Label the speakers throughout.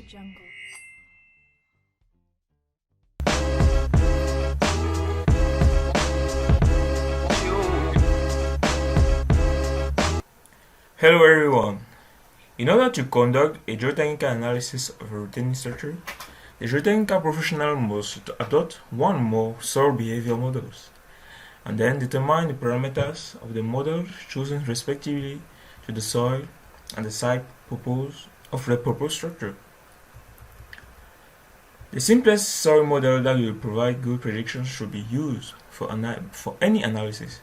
Speaker 1: jungle.
Speaker 2: Hello everyone. In order to conduct a geotechnical analysis of a retaining structure, the geotechnical professional must adopt one or more soil behavior models, and then determine the parameters of the model chosen respectively to the soil and the site of the proposed structure. The simplest soil model that will provide good predictions should be used for any analysis,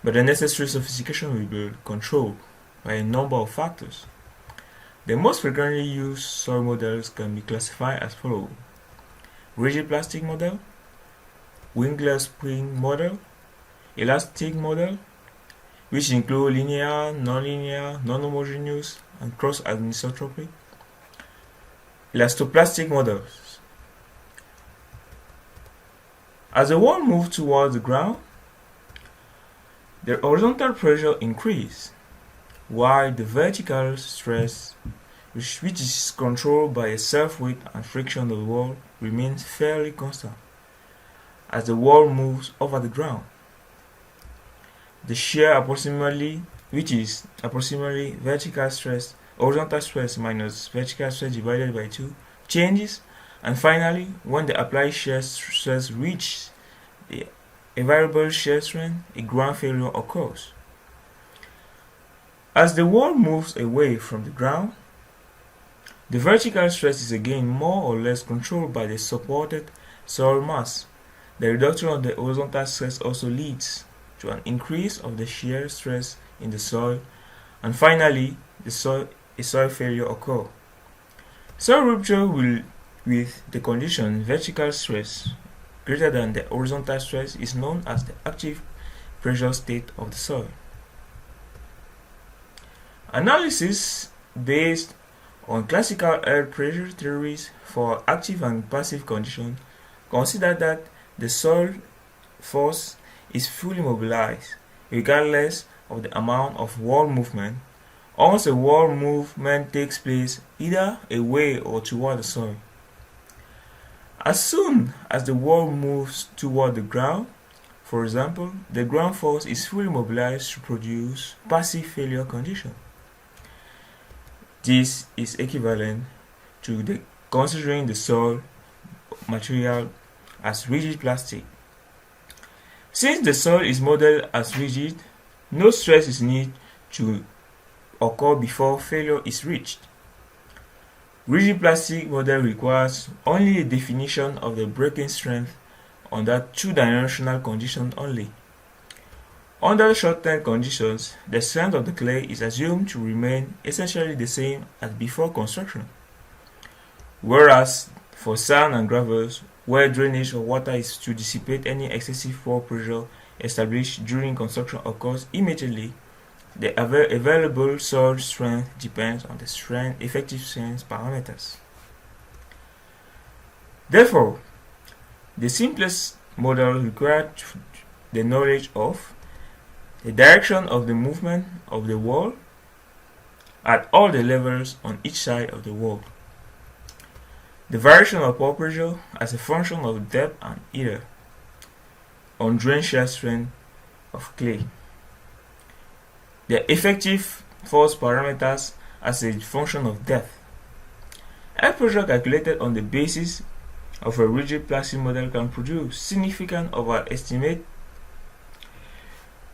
Speaker 2: but the necessary sophistication will be controlled by a number of factors. The most frequently used soil models can be classified as follows: rigid plastic model, wingless spring model, elastic model, which include linear, nonlinear, non-homogeneous, and cross-anisotropic, elastoplastic models. As the wall moves towards the ground, the horizontal pressure increases, while the vertical stress, which is controlled by a self-weight and friction of the wall, remains fairly constant as the wall moves over the ground. The shear which is approximately horizontal stress minus vertical stress divided by 2, changes, and finally, when the applied shear stress reaches a variable shear strength, a ground failure occurs. As the wall moves away from the ground, the vertical stress is again more or less controlled by the supported soil mass. The reduction of the horizontal stress also leads to an increase of the shear stress in the soil, and finally, a soil failure occurs. Soil rupture with the condition vertical stress greater than the horizontal stress is known as the active pressure state of the soil. Analysis based on classical earth pressure theories for active and passive conditions consider that the soil force is fully mobilized regardless of the amount of wall movement, once a wall movement takes place either away or toward the soil. As soon as the wall moves toward the ground, for example, the ground force is fully mobilized to produce passive failure condition. This is equivalent to considering the soil material as rigid plastic. Since the soil is modeled as rigid, no stress is needed to occur before failure is reached. Rigid plastic model requires only a definition of the breaking strength under two-dimensional conditions only. Under short-term conditions, the strength of the clay is assumed to remain essentially the same as before construction. Whereas for sand and gravels, where drainage of water is to dissipate any excessive wall pressure established during construction occurs immediately, the available soil strength depends on the effective strength parameters. Therefore, the simplest model requires the knowledge of the direction of the movement of the wall at all the levels on each side of the wall, the variation of pore pressure as a function of depth and either on drain shear strength of clay, the effective force parameters as a function of depth. Earth pressure calculated on the basis of a rigid plastic model can produce significant overestimate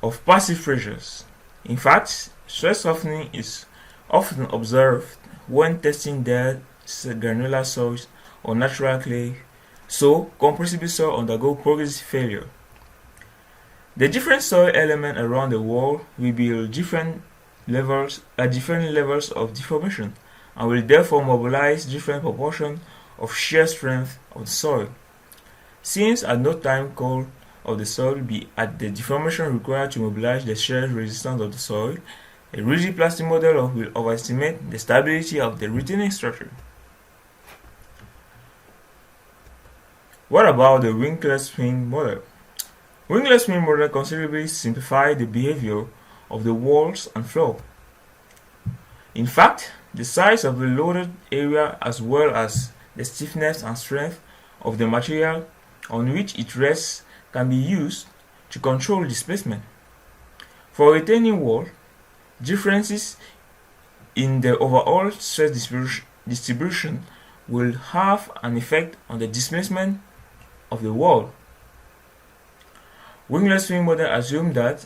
Speaker 2: of passive pressures. In fact, stress softening is often observed when testing dense granular soils or natural clay, so compressible soil undergo progressive failure. The different soil elements around the wall will be at different levels of deformation and will therefore mobilize different proportions of shear strength of the soil. Since at no time could of the soil be at the deformation required to mobilize the shear resistance of the soil, a rigid plastic model will overestimate the stability of the retaining structure. What about the wingless spring model? Wingless spring model considerably simplifies the behavior of the walls and floor. In fact, the size of the loaded area as well as the stiffness and strength of the material on which it rests can be used to control displacement. For a retaining wall, differences in the overall stress distribution will have an effect on the displacement of the wall. Winglet swing model assumes that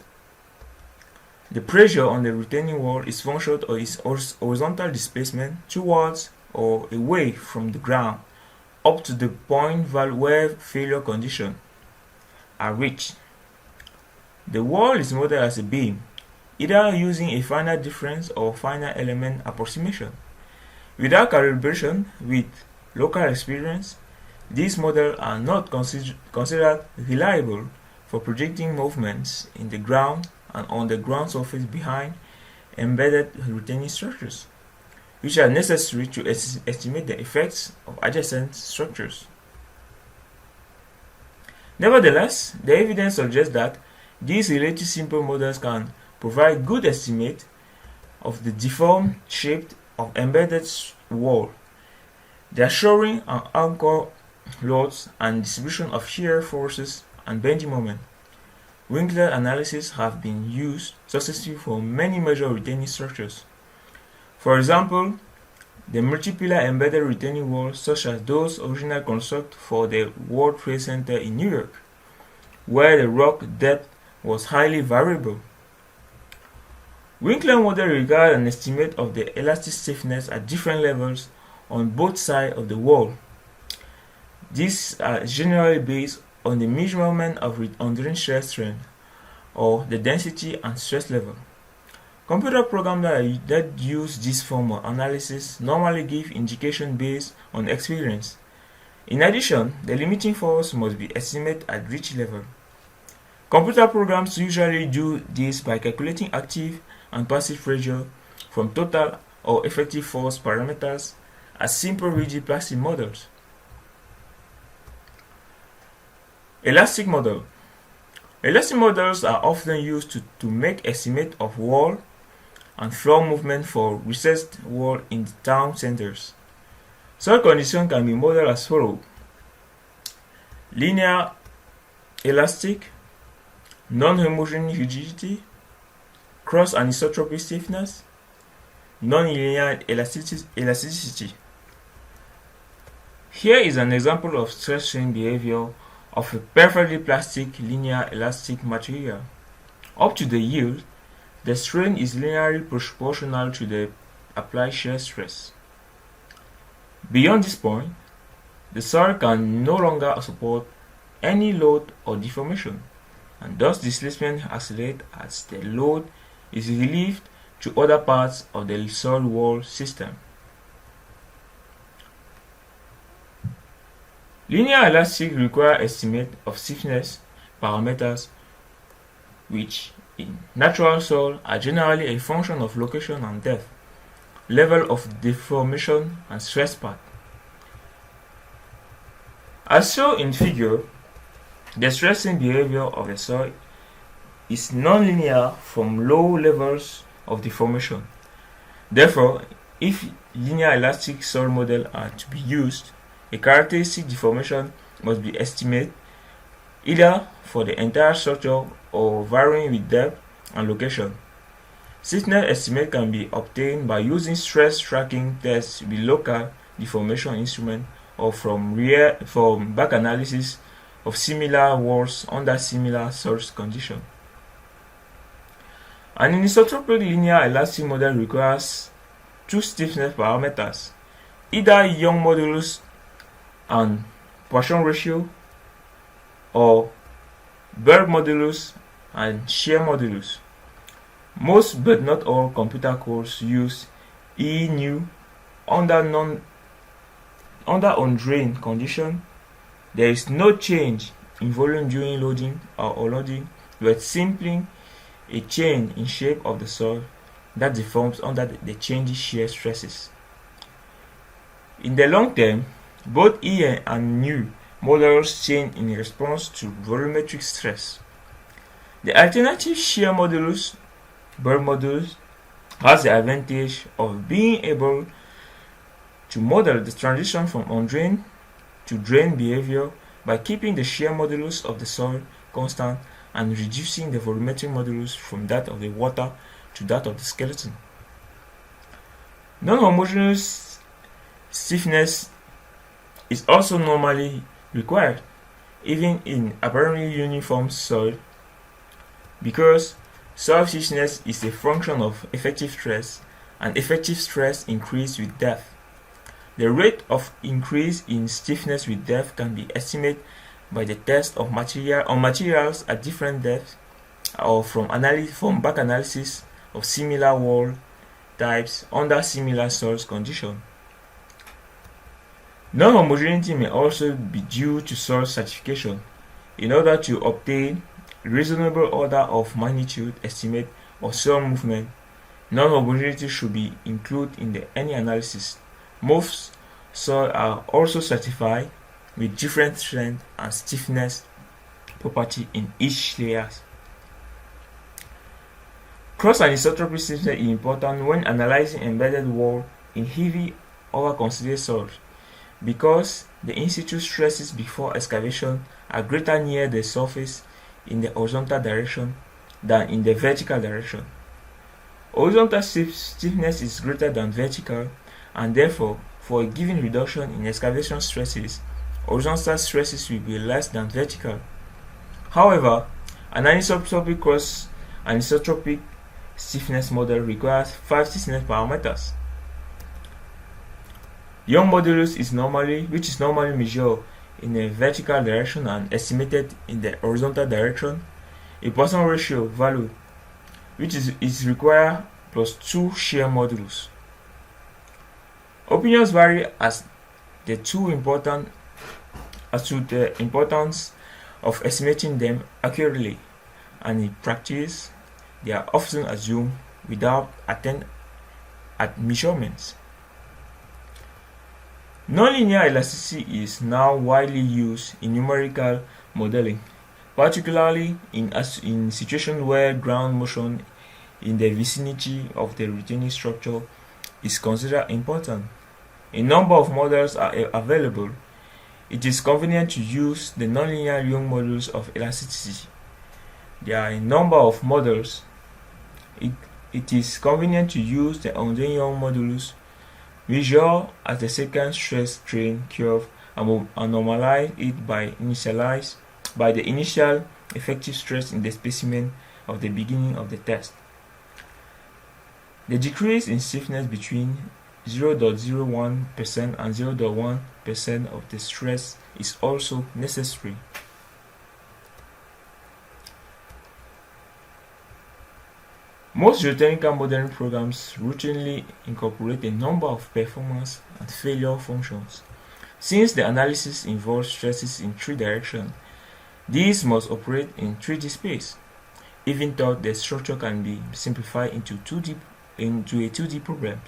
Speaker 2: the pressure on the retaining wall is function of its horizontal displacement towards or away from the ground up to the point where failure conditions are reached. The wall is modeled as a beam, either using a finite difference or finite element approximation. Without calibration with local experience, these models are not considered reliable for predicting movements in the ground and on the ground surface behind embedded retaining structures, which are necessary to estimate the effects of adjacent structures. Nevertheless, the evidence suggests that these relatively simple models can provide good estimate of the deformed shape of embedded wall, their shoring and anchor loads, and distribution of shear forces and bending moment. Winglet analysis have been used successfully for many major retaining structures. For example, the multiple embedded retaining walls such as those originally constructed for the World Trade Center in New York, where the rock depth was highly variable. Winglet model requires an estimate of the elastic stiffness at different levels on both sides of the wall. These are generally based on the measurement of underlying stress strength or the density and stress level. Computer programs that use this form of analysis normally give indication based on experience. In addition, the limiting force must be estimated at each level. Computer programs usually do this by calculating active and passive pressure from total or effective force parameters as simple rigid plastic models. Elastic model. Elastic models are often used to make estimate of wall and floor movement for recessed wall in town centers. Such conditions can be modeled as follows: linear elastic, non-homogeneous rigidity, cross anisotropy stiffness, non-linear elasticity. Here is an example of stress strain behavior of a perfectly plastic linear elastic material. Up to the yield, the strain is linearly proportional to the applied shear stress. Beyond this point, the soil can no longer support any load or deformation, and thus displacement accelerates as the load is relieved to other parts of the soil wall system. Linear elastic require estimate of stiffness parameters, which in natural soil are generally a function of location and depth, level of deformation, and stress path. As shown in figure, the stressing behavior of a soil is nonlinear from low levels of deformation. Therefore, if linear elastic soil models are to be used, a characteristic deformation must be estimated either for the entire structure or varying with depth and location. Stiffness estimate can be obtained by using stress tracking tests with local deformation instrument or from back analysis of similar walls under similar source conditions. An anisotropic linear elastic model requires two stiffness parameters, either Young modulus and Poisson ratio, or Berg modulus and shear modulus. Most but not all computer cores use E-nu under undrained condition. There is no change in volume during loading or unloading, but simply a change in shape of the soil that deforms under the changing shear stresses. In the long term, both E and nu models change in response to volumetric stress. The alternative shear modulus, Berg modulus, has the advantage of being able to model the transition from undrained to drained behavior by keeping the shear modulus of the soil constant and reducing the volumetric modulus from that of the water to that of the skeleton. Non-homogeneous stiffness is also normally required, even in apparently uniform soil, because soil stiffness is a function of effective stress, and effective stress increases with depth. The rate of increase in stiffness with depth can be estimated by the test of materials at different depths, or from back analysis of similar wall types under similar soil conditions. Non-homogeneity may also be due to soil stratification. In order to obtain reasonable order of magnitude estimate of soil movement, non-homogeneity should be included in any analysis. Most soil are also stratified with different strength and stiffness property in each layer. Cross-anisotropy stiffness is important when analyzing embedded wall in heavy over-considered soils, because the in-situ stresses before excavation are greater near the surface in the horizontal direction than in the vertical direction. Horizontal stiffness is greater than vertical, and therefore, for a given reduction in excavation stresses, horizontal stresses will be less than vertical. However, an anisotropic cross-anisotropic stiffness model requires 5 stiffness parameters. Young modulus which is normally measured in a vertical direction and estimated in the horizontal direction. A Poisson ratio value, which is required plus 2 shear modulus. Opinions vary as to the importance of estimating them accurately, and in practice, they are often assumed without attempt at measurements. Nonlinear elasticity is now widely used in numerical modeling, particularly in situations where ground motion in the vicinity of the retaining structure is considered important. A number of models are available. It is convenient to use the nonlinear Young modulus of elasticity. There are a number of models. It is convenient to use the Hundane Young modulus, measure as the secant stress strain curve, and normalize it by the initial effective stress in the specimen of the beginning of the test. The decrease in stiffness between 0.01% and 0.1% of the stress is also necessary. Most geotechnical modeling programs routinely incorporate a number of performance and failure functions. Since the analysis involves stresses in 3 directions, these must operate in 3D space. Even though the structure can be simplified into a 2D problem.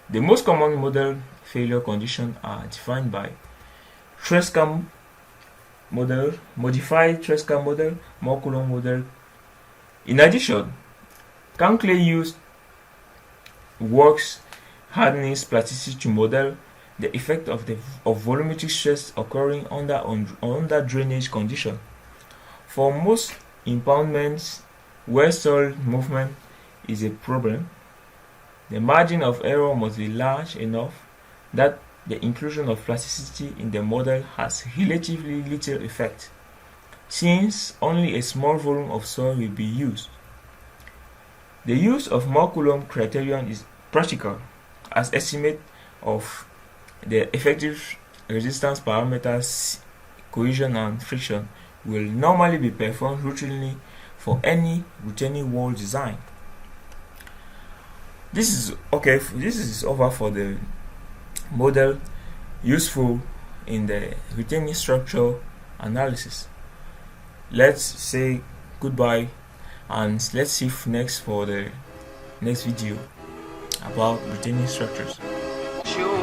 Speaker 2: The most common model failure conditions are defined by Tresca model, modified Tresca model, Mohr-Coulomb model. In addition, Cantlay used works hardening plasticity to model the effect of volumetric stress occurring under drainage conditions. For most impoundments where soil movement is a problem, the margin of error must be large enough that the inclusion of plasticity in the model has relatively little effect, since only a small volume of soil will be used. The use of Mohr-Coulomb criterion is practical, as estimate of the effective resistance parameters, cohesion and friction, will normally be performed routinely for any retaining wall design. This is over for the model useful in the retaining structure analysis. Let's say goodbye, and let's see for the next video about retaining structures.
Speaker 1: Sure.